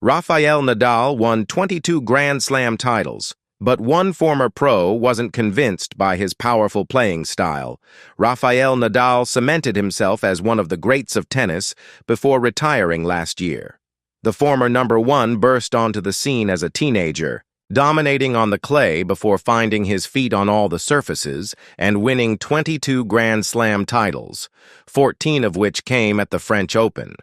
Rafael Nadal won 22 Grand Slam titles, but one former pro wasn't convinced by his powerful playing style. Rafael Nadal cemented himself as one of the greats of tennis before retiring last year. The former number one burst onto the scene as a teenager, dominating on the clay before finding his feet on all the surfaces and winning 22 Grand Slam titles, 14 of which came at the French Open.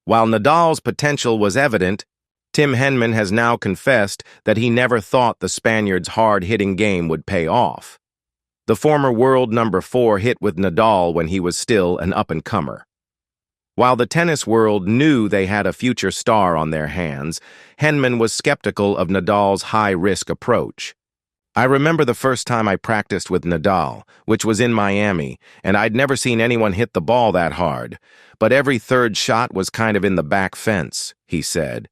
While Nadal's potential was evident, Tim Henman has now confessed that he never thought the Spaniard's hard-hitting game would pay off. The former world number 4 hit with Nadal when he was still an up-and-comer. While the tennis world knew they had a future star on their hands, Henman was skeptical of Nadal's high-risk approach. "I remember the first time I practiced with Nadal, which was in Miami, and I'd never seen anyone hit the ball that hard, but every third shot was kind of in the back fence," he said.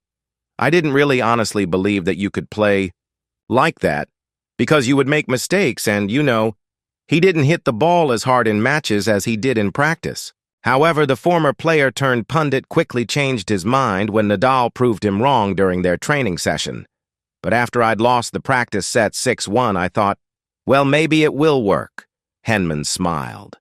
"I didn't really honestly believe that you could play like that, because you would make mistakes and, he didn't hit the ball as hard in matches as he did in practice." However, the former player-turned-pundit quickly changed his mind when Nadal proved him wrong during their training session. "But after I'd lost the practice set 6-1, I thought, well, maybe it will work." Henman smiled.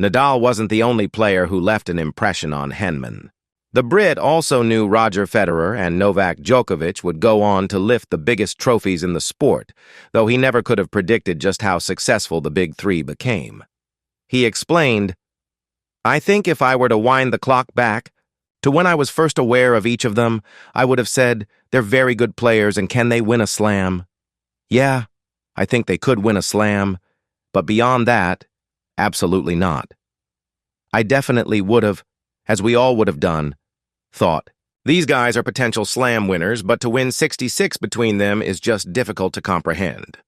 Nadal wasn't the only player who left an impression on Henman. The Brit also knew Roger Federer and Novak Djokovic would go on to lift the biggest trophies in the sport, though he never could have predicted just how successful the Big Three became. He explained, "I think if I were to wind the clock back to when I was first aware of each of them, I would have said, they're very good players and can they win a slam? Yeah, I think they could win a slam, but beyond that, absolutely not. I definitely would have, as we all would have done, thought, these guys are potential slam winners, but to win 66 between them is just difficult to comprehend."